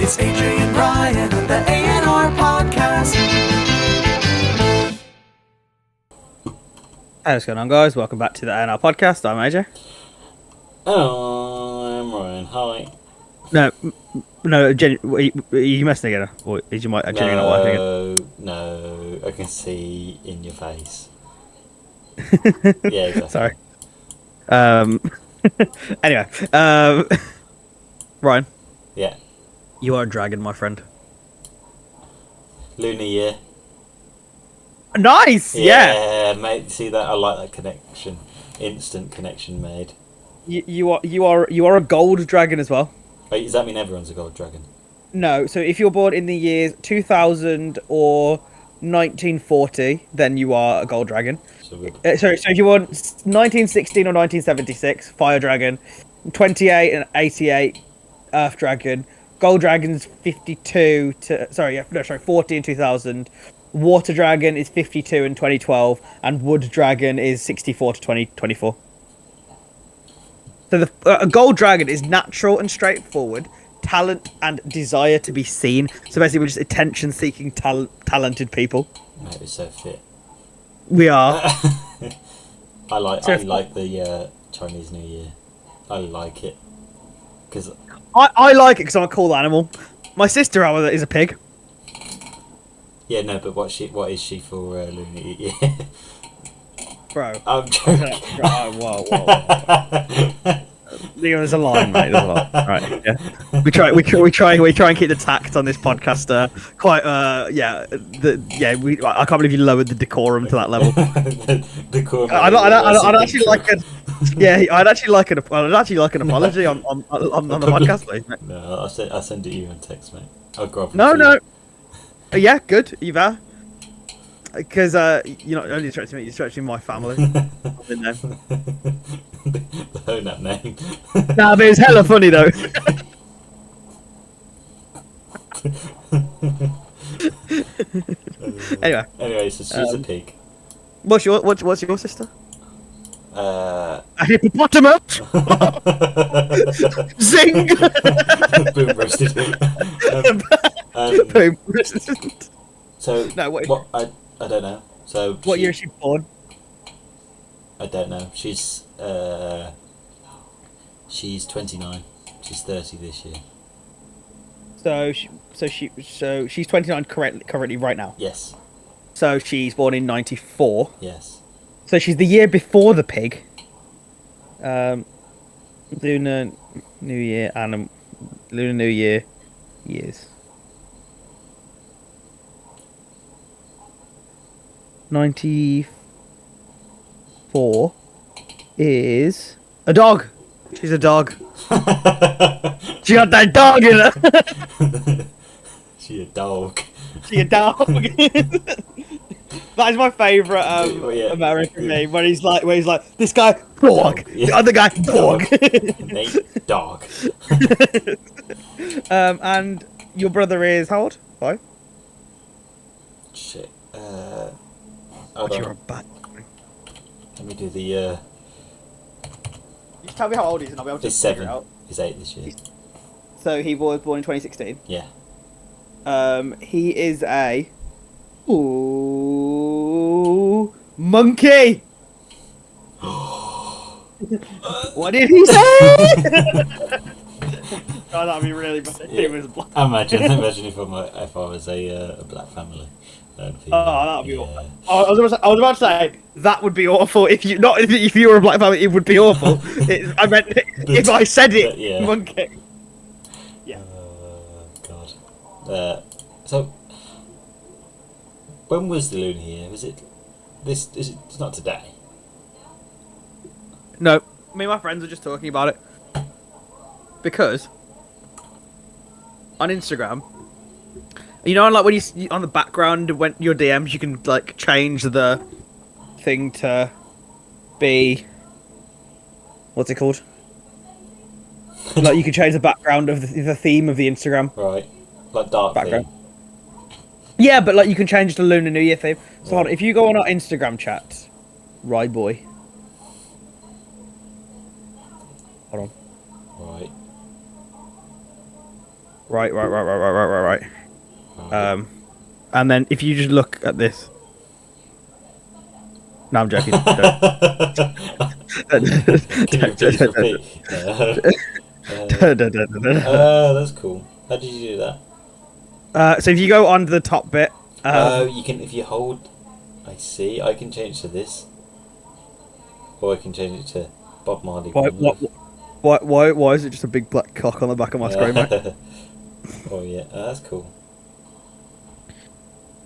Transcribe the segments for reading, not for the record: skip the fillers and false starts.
It's AJ and Ryan on the AandRPodcast. Hey, what's going on, guys? Welcome back to the AandRPodcast. I'm AJ. Hello, I'm Ryan. Hi. No, are you messing again? Or is your mic genuinely not working again? No, I can see in your face. Yeah, exactly. Sorry. Anyway, Ryan, Yeah. you are a dragon, my friend. Lunar year. Nice! Yeah! Mate, see that? I like that connection. Instant connection made. You are a gold dragon as well. Wait, does that mean everyone's a gold dragon? No, so if you're born in the years 2000 or 1940, then you are a gold dragon. So if you're born 1916 or 1976, fire dragon. 28 and 88, earth dragon. Gold dragon's 52 to 40 in 2000. Water dragon is 52 in 2012, and wood dragon is 64 to 2024. So a gold dragon is natural and straightforward, talent and desire to be seen. So basically, we're just attention-seeking, talented people. Mate, we're so fit. We are. I like the Chinese New Year. I like it because I like it because I'm a cool animal. My sister, however, is a pig. Yeah, no, but what is she for Lunar Year? Bro. I'm joking. Whoa. There's a line, mate. There's a line. Right. Yeah. We try and keep the tact on this podcast. Quite. I can't believe you lowered the decorum to that level. Decorum. I'd actually like a. Yeah, I'd actually like an apology on the podcast, please, mate. No, I'll send it you on text, mate. I'll grab. No. Yeah, good. You there? Because you're not only stretching me, you're stretching my family. Own that name. Nah, but it's hella funny though. Anyway, so she's a pig. What's your sister? A hippopotamus. Zing. Boom roasted. Boom roasted. So what? I don't know. So what year is she born? I don't know. She's 29. She's 30 this year. So she's 29 currently right now. Yes. So she's born in 94. Yes. So she's the year before the pig. Lunar New Year and Lunar New Year years. 94 is a dog. She's a dog. She got that dog in her. She a dog. She a dog. That is my favourite American meme where he's like, this guy dog, the other guy dog. Nate dog. And your brother is how old? 5. Shit. You're a bat. Let me do the. Just tell me how old he is, and I'll be able to figure it out. He's 8 this year. So he was born in 2016. Yeah. He is a monkey. What did he say? Oh, that'd be really bad. Yeah. It was black. Imagine if I was a black family. That'd be awful. I was about to say that would be awful if you were a black family. It would be awful. I meant if I said it, monkey. Yeah. God. So, when was the lunar year? Was it this? It's not today. No, me and my friends were just talking about it because on Instagram, you know, like when you on the background when your DMs, you can like change the thing to be what's it called? Like you can change the background of the theme of the Instagram. Right, like dark background. Theme. Yeah, but like you can change the Lunar New Year theme. So hold on, if you go on our Instagram chat, right boy. Hold on. Right. Right. And then if you just look at this. No, I'm joking. Can you please repeat? That's cool. How did you do that? So if you go on to the top bit. You can, if you hold. I see. I can change to this, or I can change it to Bob Marley. Why is it just a big black cock on the back of my screen, mate? Oh yeah, that's cool.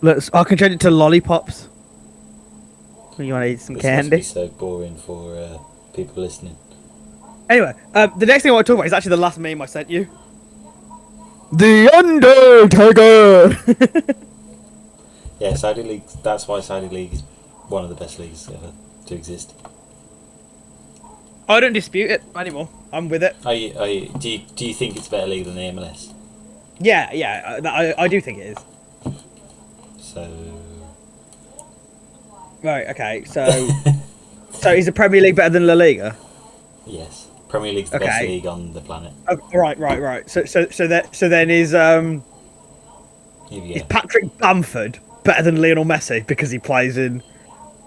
I can change it to lollipops. When you want to eat some candy. Must be so boring for people listening. Anyway, the next thing I want to talk about is actually the last meme I sent you. The Undertaker. Yeah, Saudi League. That's why Saudi League is one of the best leagues ever to exist. I don't dispute it anymore. I'm with it. Do you think it's a better league than the MLS? Yeah, I do think it is. So. Right. Okay. So is the Premier League better than La Liga? Yes, Premier League's the best league on the planet. Oh, right. So then is Patrick Bamford better than Lionel Messi because he plays in?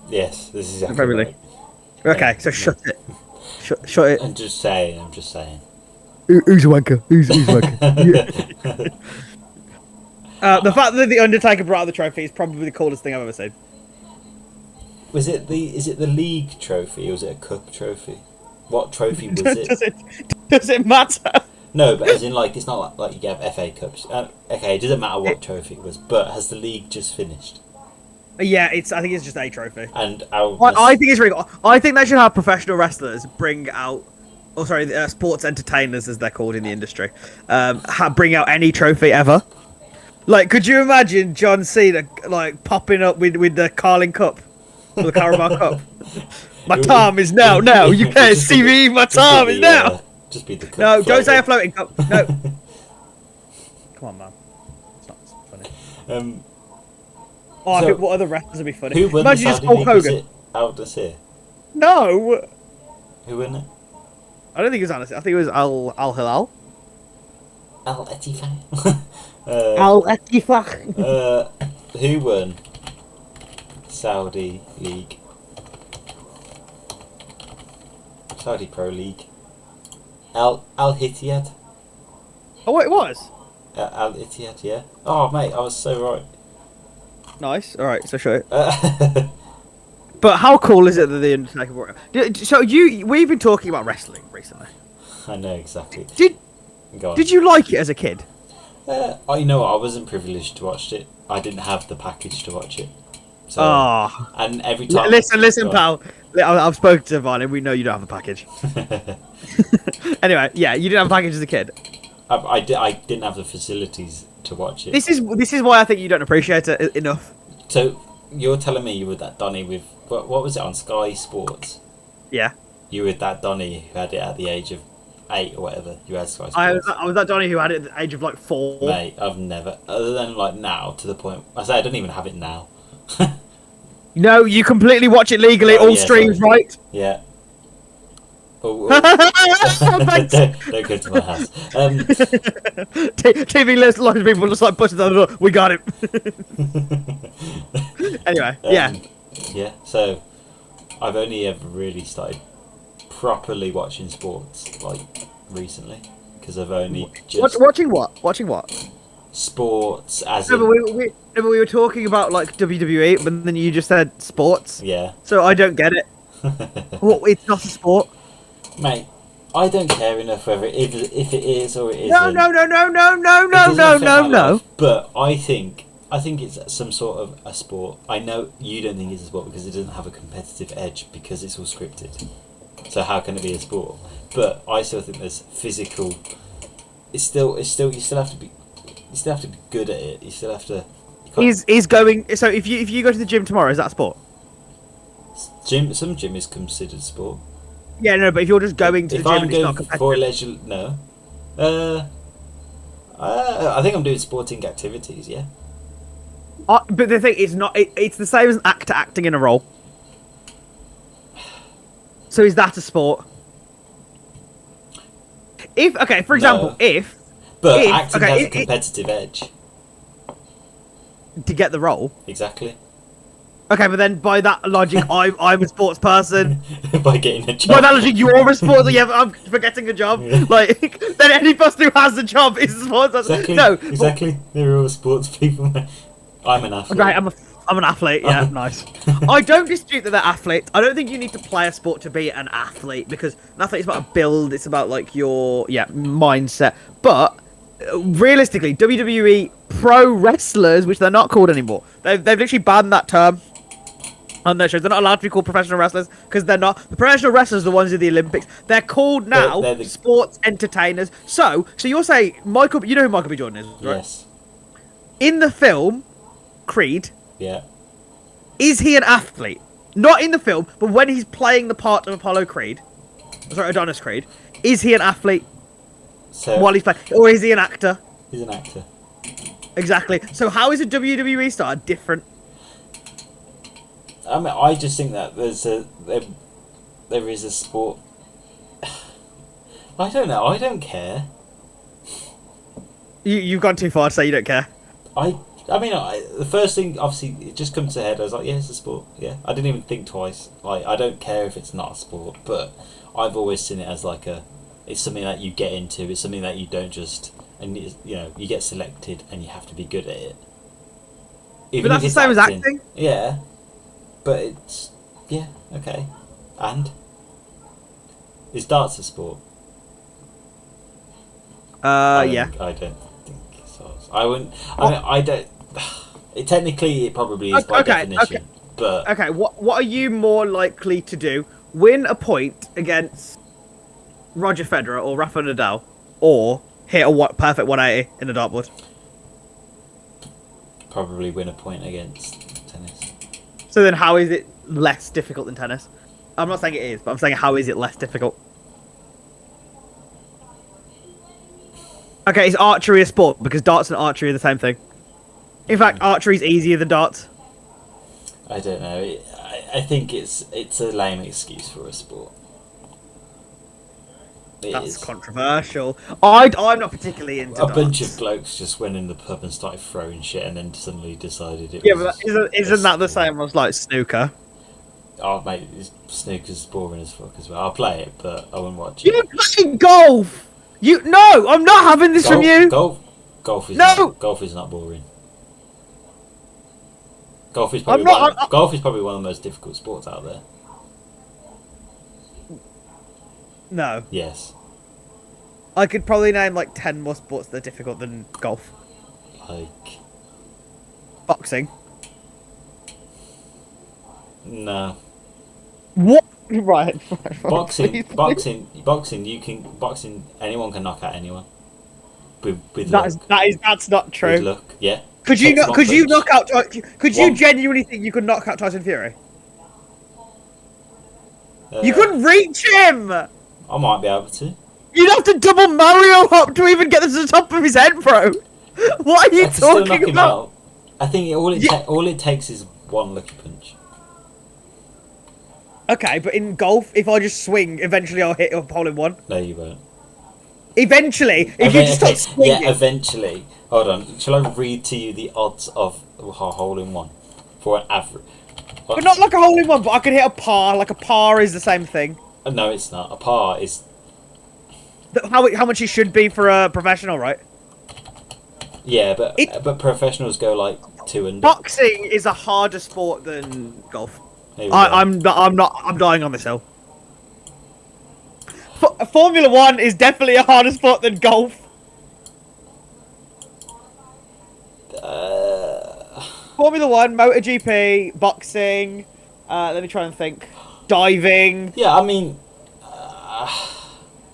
Yes, this is exactly Premier League. Right. Okay, so shut it. Shut it. I'm just saying. Who's a wanker? Who's a wanker? The fact that the Undertaker brought out the trophy is probably the coolest thing I've ever seen. Is it the league trophy or was it a cup trophy? What trophy was it? Does it matter? No, but as in like it's not like you have FA Cups. Okay, it doesn't matter what trophy it was, but has the league just finished? Yeah, I think it's just a trophy. And I think it's really cool. I think they should have professional wrestlers bring out, sports entertainers as they're called in the industry, bring out any trophy ever. Like, could you imagine John Cena like popping up with the Carling Cup, or the Carabao Cup? My time is now. You can't see me. My time is now. Just be the cup. No, don't say a floating cup. No. Come on, man. It's not funny. I think what other wrestlers would be funny? Who won Imagine the just Saudi Hulk League? Was Hogan. it Al Nassr? No. Who won it? I don't think it was Al Nassr. I think it was Al Hilal. Al Ettifaq. Al Ettifaq. Who won Saudi League? Saudi Pro League. Al Ittihad. Oh, it was. Al Ittihad, yeah. Oh, mate, I was so right. Nice. All right, so show it. But how cool is it that the Undertaker brought it? So we've been talking about wrestling recently. I know exactly. Did you like it as a kid? I know I wasn't privileged to watch it. I didn't have the package to watch it. So, and every time. Listen, pal. I've spoken to Varney. We know you don't have a package. Anyway, yeah, you didn't have a package as a kid. I didn't have the facilities to watch it. This is why I think you don't appreciate it enough. So you're telling me you were that Donny with what was it on Sky Sports? Yeah. You were that Donny who had it at the age of 8 or whatever. You had Sky Sports. I was that Donny who had it at the age of like 4. Mate, I've never, other than like now, to the point. I say I don't even have it now. No, you completely watch it legally. All streams, sorry. Right? Yeah. Don't go to my house. TV list, lots of people just like pushing the door. We got it. Anyway, yeah. Yeah, so I've only ever really started properly watching sports like recently because I've only just watching what? Watching what? Sports as no, in... but we were talking about like WWE, but then you just said sports. Yeah. So I don't get it. Well, it's not a sport. Mate, I don't care enough whether if it is or it isn't. No. But I think it's some sort of a sport. I know you don't think it's a sport because it doesn't have a competitive edge because it's all scripted. So how can it be a sport? But I still think there's physical. It's still you still have to be good at it. You still have to. He's going. So if you go to the gym tomorrow, is that a sport? Some gym is considered sport. Yeah, no, but if you're just going to the gym, and it's not competitive. For leisure, no. I think I'm doing sporting activities. Yeah. But the thing is, not. It's the same as an actor acting in a role. So is that a sport? For example, no. But acting has a competitive edge. To get the role. Exactly. Okay, but then by that logic, I'm a sports person. By getting a job. By that logic, you're a sports. Yeah, I'm for getting a job. Yeah. Like then any person who has a job is a sports person. Exactly. No, Exactly. They're all sports people. I'm an athlete. Right, I'm an athlete. Yeah, nice. I don't dispute that they're athletes. I don't think you need to play a sport to be an athlete because an athlete is about a build. It's about like your mindset. But realistically, WWE pro wrestlers, which they're not called anymore, they've literally banned that term on their shows. They're not allowed to be called professional wrestlers because they're not. The professional wrestlers are the ones in the Olympics. They're called now they're sports entertainers. So you're saying Michael? You know who Michael B. Jordan is, right? Yes. In the film Creed. Yeah. Is he an athlete? Not in the film, but when he's playing the part of Adonis Creed, is he an athlete So while he's playing, or is he an actor? he's an actor. Exactly. So how is a WWE star different? I mean, I just think that there is a sport. I don't know. I don't care. You've gone too far to say you don't care. I mean, the first thing, obviously, it just comes to head. I was like, yeah, it's a sport. Yeah, I didn't even think twice. Like, I don't care if it's not a sport, but I've always seen it as like it's something that you get into. It's something that you don't just, and you get selected and you have to be good at it. Even But that's if the it's same as acting. Yeah, but it's okay. And is darts a sport? Yeah. I don't think so. I wouldn't. I mean, I don't. Technically, it probably is by definition. Okay. But Okay, what are you more likely to do? Win a point against Roger Federer or Rafa Nadal, or hit a perfect 180 in the dartboard? probably win a point against tennis. So then how is it less difficult than tennis? I'm not saying it is, but I'm saying how is it less difficult? Okay, is archery a sport? Because darts and archery are the same thing. In fact, archery is easier than darts. I don't know. I think it's a lame excuse for a sport. That's controversial. I'm not particularly into a darts. bunch of blokes just went in the pub and started throwing shit, and then suddenly decided it. Yeah, was but isn't that the same as like snooker? Oh mate, snooker's boring as fuck as well. I'll play it, but I wouldn't watch it. You play golf. No, I'm not having this from you. Golf is not boring. Golf is probably one of the most difficult sports out there. No. Yes. I could probably name like 10 more sports that are difficult than golf. Like Boxing. No. What? Right. Boxing. Anyone can knock out anyone. With luck. That's not true. With luck, yeah. Could you genuinely think you could knock out Tyson Fury? You couldn't reach him. I might be able to. You'd have to double Mario hop to even get to the top of his head, bro. What are you talking about? I think all it takes is one lucky punch. Okay, but in golf, if I just swing, eventually I'll hit a hole in one. No, you won't. If you just start swinging. Yeah, eventually. Hold on. Shall I read to you the odds of a hole in one for an average? But not like a hole in one, but I could hit a par. Like a par is the same thing. No, it's not. A par is how much it should be for a professional, right? Yeah, but professionals go like 2 under. Boxing is a harder sport than golf. I'm dying on this hill. Formula 1 is definitely a harder sport than golf. Formula 1, MotoGP, boxing. Let me try and think. Diving. Yeah, I mean,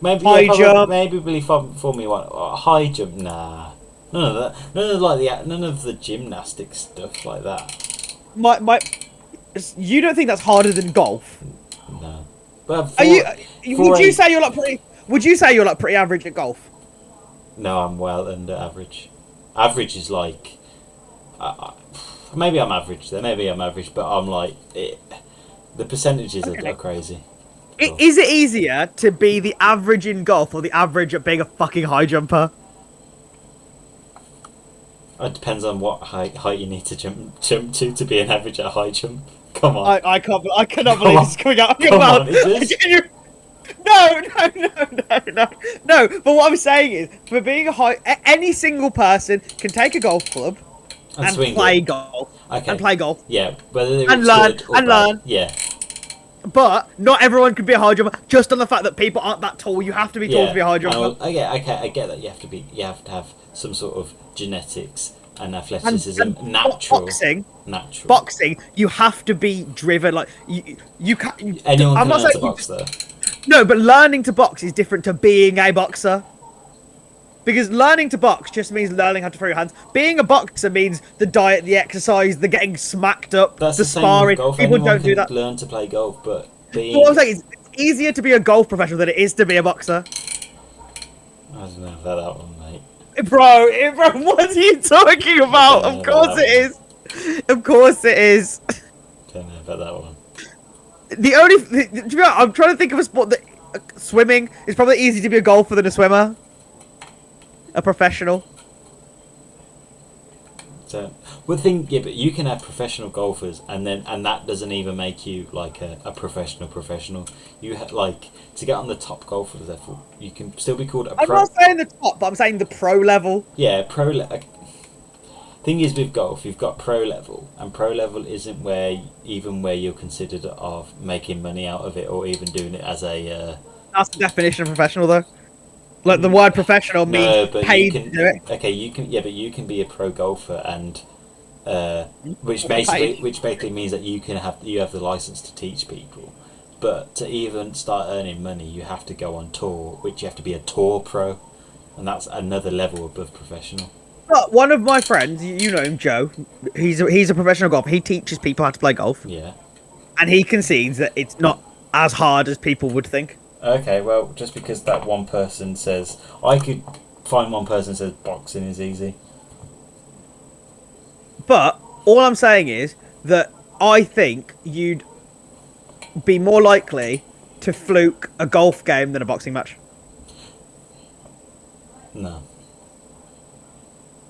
maybe high jump. Maybe Formula 1. High jump, nah. None of that. None of the gymnastic stuff like that. You don't think that's harder than golf? No. But would you say you're like pretty average at golf? No, I'm well under average. Average is like, maybe I'm average there. Maybe I'm average, but I'm like the percentages are crazy. Is it easier to be the average in golf or the average at being a fucking high jumper? It depends on what height you need to jump to be an average at high jump. Come on. I cannot believe on. this is coming out of your Come mouth. on, is this? No. But what I'm saying is, for being any single person can take a golf club and play golf. Okay. And play golf. Yeah, whether they're And good or bad. learn. Yeah. But not everyone can be a high jumper. Just on the fact that people aren't that tall, you have to be tall to be a high jumper. I get that. You have to have some sort of genetics and athleticism, and natural. Boxing, you have to be driven. Like you can't. Anyone can learn to box, though. No, but learning to box is different to being a boxer. Because learning to box just means learning how to throw your hands. Being a boxer means the diet, the exercise, the getting smacked up, That's the sparring. Golf. People Anyone don't do that. Learn to play golf, but being. What I'm saying is, it's easier to be a golf professional than it is to be a boxer. I don't know about that one, mate. Bro, what are you talking about? Of course it is. Of course it is. Don't know about that one. I'm trying to think of a sport that swimming is probably easier to be a golfer than a swimmer. A professional. So, but you can have professional golfers, and that doesn't even make you like a professional. You to get on the top golfer level, you can still be called a pro. I'm not saying the top, but I'm saying the pro level. Yeah, pro level. Thing is, with golf, you've got pro level, and pro level isn't where you're considered of making money out of it, or even doing it as a. That's the definition of professional, though. Like the word professional means paid to do it. Okay, but you can be a pro golfer, and which basically means that you have the license to teach people. But to even start earning money, you have to go on tour, which you have to be a tour pro, and that's another level above professional. But one of my friends, you know him, Joe. He's a professional golfer. He teaches people how to play golf. Yeah. And he concedes that it's not as hard as people would think. Okay, well, just because that one person says... I could find one person who says boxing is easy. But all I'm saying is that I think you'd be more likely to fluke a golf game than a boxing match. No.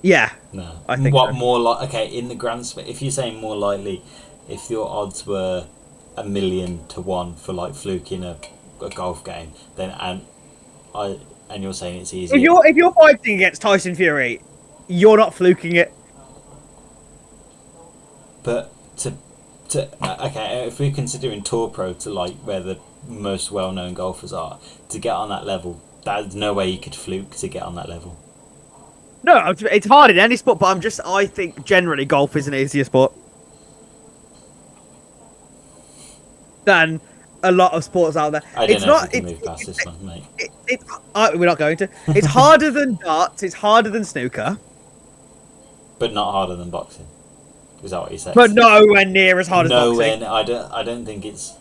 Yeah. No. I think what so. more like... Okay, in the grand... If you're saying more likely, if your odds were 1,000,000 to 1 for, like, fluking a golf game, then and you're saying it's easy. If you're fighting against Tyson Fury, you're not fluking it. But okay, if we're considering Tour Pro to like where the most well-known golfers are, to get on that level, there's no way you could fluke to get on that level. No, it's hard in any sport, but I think generally golf is an easier sport than a lot of sports out there. I don't know if we can move past this one, mate. We're not going to. It's harder than darts. It's harder than snooker. But not harder than boxing. Is that what you said? But nowhere near as hard as boxing. I don't think it's.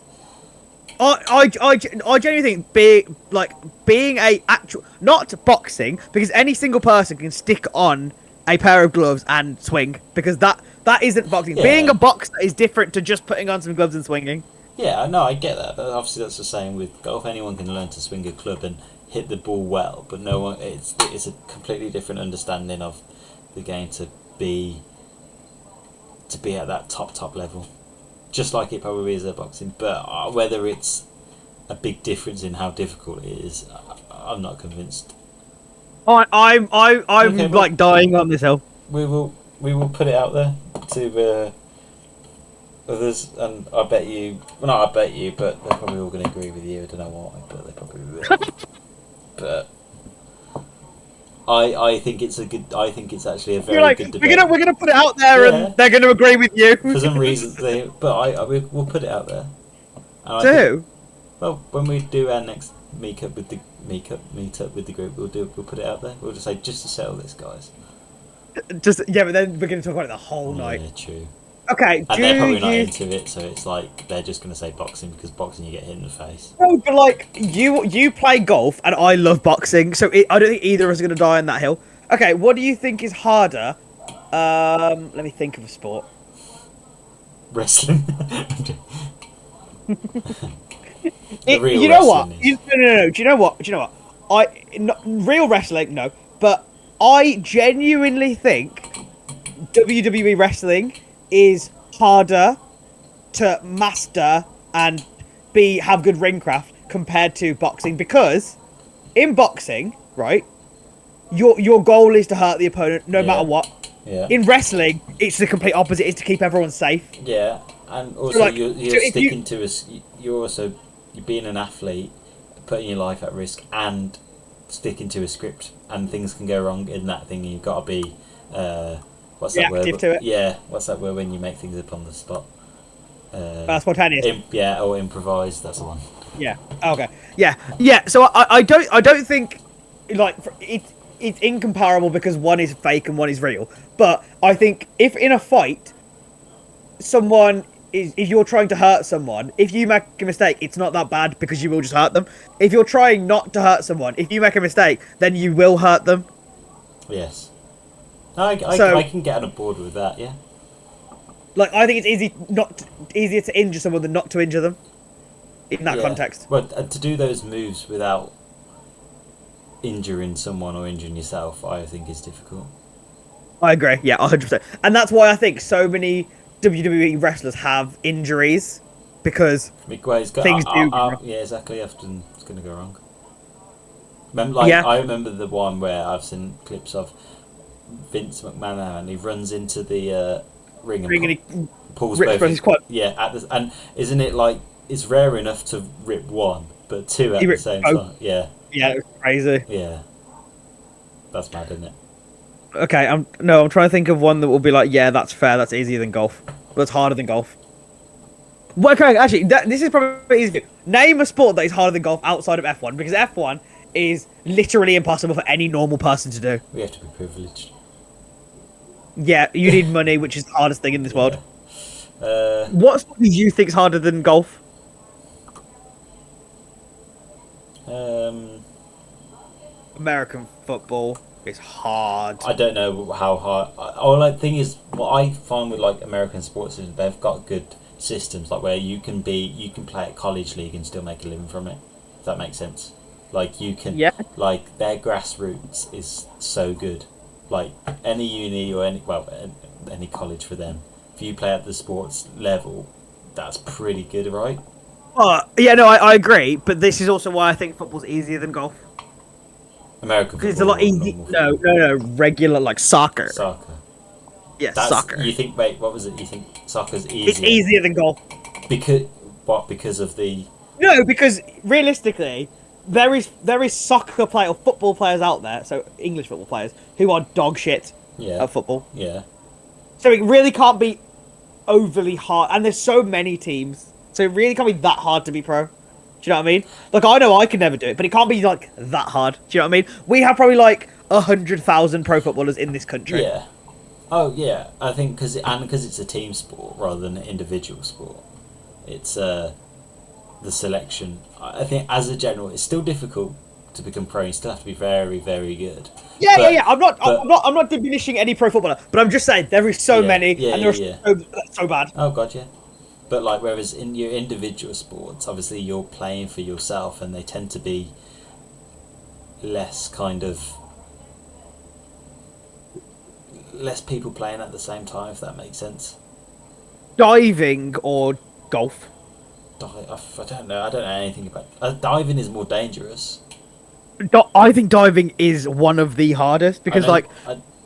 I genuinely think being a actual, not boxing, because any single person can stick on a pair of gloves and swing, because that isn't boxing. Yeah. Being a boxer is different to just putting on some gloves and swinging. Yeah, no, I get that, but obviously that's the same with golf. Anyone can learn to swing a club and hit the ball well, but no one. It's a completely different understanding of the game to be at that top level, just like it probably is at boxing. But whether it's a big difference in how difficult it is, I'm not convinced. I'm Okay, like dying on this hill. We will put it out there to others, and I bet you. Well, not I bet you, but they're probably all going to agree with you. I don't know why, but they probably will. But I think it's actually a very good debate. We're gonna put it out there, Yeah. and they're gonna agree with you. For some reason, we'll put it out there. Do? Well, when we do our next meetup with the group, we'll put it out there. We'll just say, just to settle this, guys. But then we're gonna talk about it the whole night. Yeah, true. Okay, And they're probably not into it, so it's like they're just going to say boxing, because boxing you get hit in the face. No, but like you play golf and I love boxing, so I don't think either of us are going to die on that hill. Okay, what do you think is harder? Let me think of a sport. Wrestling. You know what? No. Do you know what? Real wrestling, no. But I genuinely think WWE wrestling is harder to master and have good ring craft compared to boxing, because in boxing, right, your goal is to hurt the opponent no matter what. Yeah. In wrestling, it's the complete opposite. It's to keep everyone safe. Yeah, and also So, like, you're sticking to you're being an athlete, putting your life at risk, and sticking to a script, and things can go wrong in that thing. And you've got to be what's that word? To it. Yeah, what's that word when you make things up on the spot? Spontaneous. Or improvise. That's the one. Yeah. Okay. Yeah. So I don't think like it's incomparable because one is fake and one is real. But I think if in a fight, if you're trying to hurt someone, if you make a mistake, it's not that bad because you will just hurt them. If you're trying not to hurt someone, if you make a mistake, then you will hurt them. Yes. I can get on board with that. Yeah. Like, I think it's easier to injure someone than not to injure them. In that context. Well, to do those moves without injuring someone or injuring yourself, I think is difficult. I agree. Yeah, 100%. And that's why I think so many WWE wrestlers have injuries, because things do. Yeah, exactly. Often it's going to go wrong. I remember the one where I've seen clips of Vince McMahon, and he runs into the ring and pulls both. And isn't it like it's rare enough to rip one, but two at the same time? Yeah. Yeah, it was crazy. Yeah. That's mad, isn't it? Okay, I'm trying to think of one that will be like, yeah, that's fair, that's easier than golf. But it's harder than golf. Well, okay, actually, this is probably easy. Name a sport that is harder than golf outside of F1, because F1 is literally impossible for any normal person to do. We have to be privileged. Yeah, you need money, which is the hardest thing in this world. What sport do you think is harder than golf? American football is hard. I don't know how hard. Thing is, what I find with like American sports is they've got good systems, like where you can play at college league and still make a living from it. If that makes sense. Like you can, like their grassroots is so good. Like any uni or any college for them, if you play at the sports level, that's pretty good, right? Yeah, no, I agree, but this is also why I think football's easier than golf. American football. Because it's a lot easier. No, regular, like soccer. Soccer. Yeah, soccer. You think? Wait, what was it? You think soccer's easier? It's easier than golf. Because of the. No, because realistically, there is soccer or football players out there, so English football players who are dog shit at football. Yeah. So it really can't be overly hard, and there's so many teams, so it really can't be that hard to be pro. Do you know what I mean? Like, I know I can never do it, but it can't be like that hard. Do you know what I mean? We have probably like 100,000 pro footballers in this country. Yeah. Oh yeah, I think because it's a team sport rather than an individual sport. It's the selection. I think as a general, it's still difficult to become pro. You still have to be very, very good. Yeah. I'm not diminishing any pro footballer, but I'm just saying there is so many, and they're so bad. Oh god, yeah. But like, whereas in your individual sports, obviously you're playing for yourself, and they tend to be less people playing at the same time, if that makes sense. Diving or golf? I don't know. I don't know anything about diving. Is more dangerous. I think diving is one of the hardest because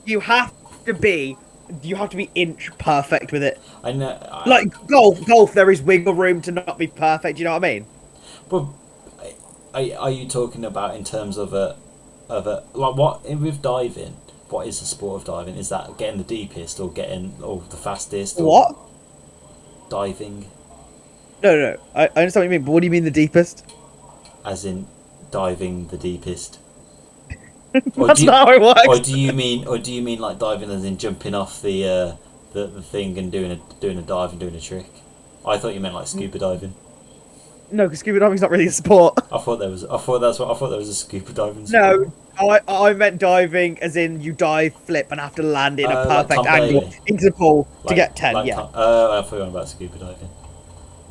you have to be inch perfect with it. I know. Like golf, there is wiggle room to not be perfect. You know what I mean? Well, are you talking about in terms of a like what with diving? What is the sport of diving? Is that getting the deepest or the fastest? What? Diving. No. I understand what you mean, but what do you mean the deepest? As in diving the deepest. That's not how it works. Or do you mean like diving as in jumping off the thing and doing a dive and doing a trick? I thought you meant like scuba diving. No, because scuba diving's not really a sport. I thought there was a scuba diving sport. No, I meant diving as in you dive, flip, and have to land in a perfect angle into the pool to get 10. I thought you were about scuba diving.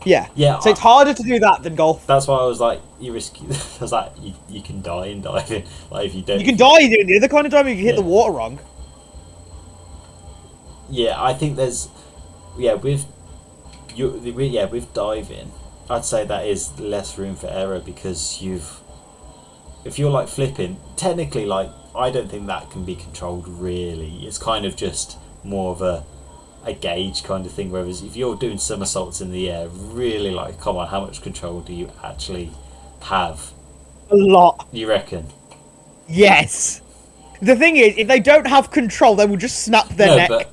Yeah. So it's harder to do that than golf. That's why I was like, you risky. I was like, you can die in diving. Like if you don't. You can die doing the other kind of diving. You can hit the water wrong. Yeah, I think there's with with diving, I'd say that is less room for error because if you're like flipping, technically, like I don't think that can be controlled really. It's kind of just more of a gauge kind of thing. Whereas if you're doing somersaults in the air, really, like, come on, how much control do you actually have? A lot. You reckon? Yes. The thing is, if they don't have control, they will just snap their neck. But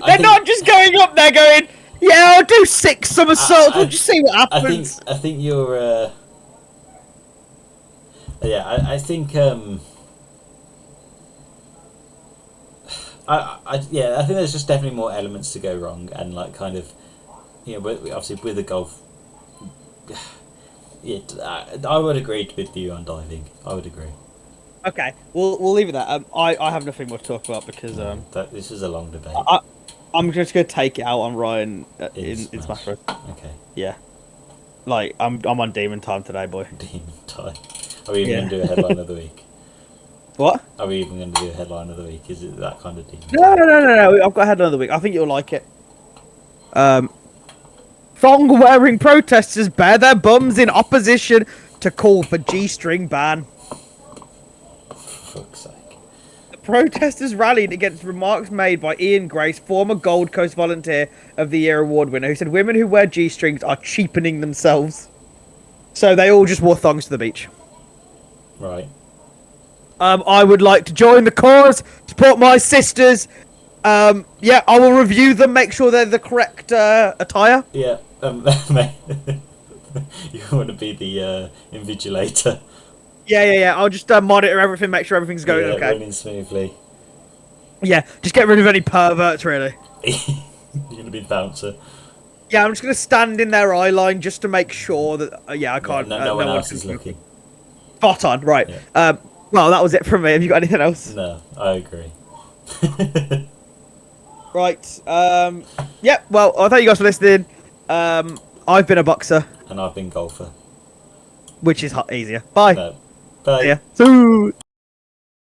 They're not just going up there going, yeah, I'll do 6 somersaults. We'll just see what happens. I think you're. I think. I think there's just definitely more elements to go wrong, and like kind of, obviously with the golf. Yeah, I would agree with you on diving. I would agree. Okay, we'll leave it at that. I have nothing more to talk about because this is a long debate. I'm just gonna take it out on Ryan in Smash Bros. Okay. Yeah, like I'm on demon time today, boy. Demon time. Are we even going to do a headline of the week? What? Are we even going to do a headline of the week? Is it that kind of demon? No. I've got a headline of the week. I think you'll like it. Thong-wearing protesters bare their bums in opposition to call for G-string ban. For fuck's sake. The protesters rallied against remarks made by Ian Grace, former Gold Coast Volunteer of the Year award winner, who said women who wear G-strings are cheapening themselves. So they all just wore thongs to the beach. Right. I would like to join the cause, support my sisters. I will review them, make sure they're the correct attire. Yeah. You want to be the invigilator. Yeah. I'll just monitor everything, make sure everything's going okay. Running smoothly. Yeah, just get rid of any perverts, really. You're going to be the bouncer. Yeah, I'm just going to stand in their eye line just to make sure that, I can't... no one else is looking. Spot on, right. Yeah. Well, that was it from me. Have you got anything else? No, I agree. Right. Well, thank you guys for listening. I've been a boxer. And I've been golfer. Which is easier. Bye. No. Bye. Yeah.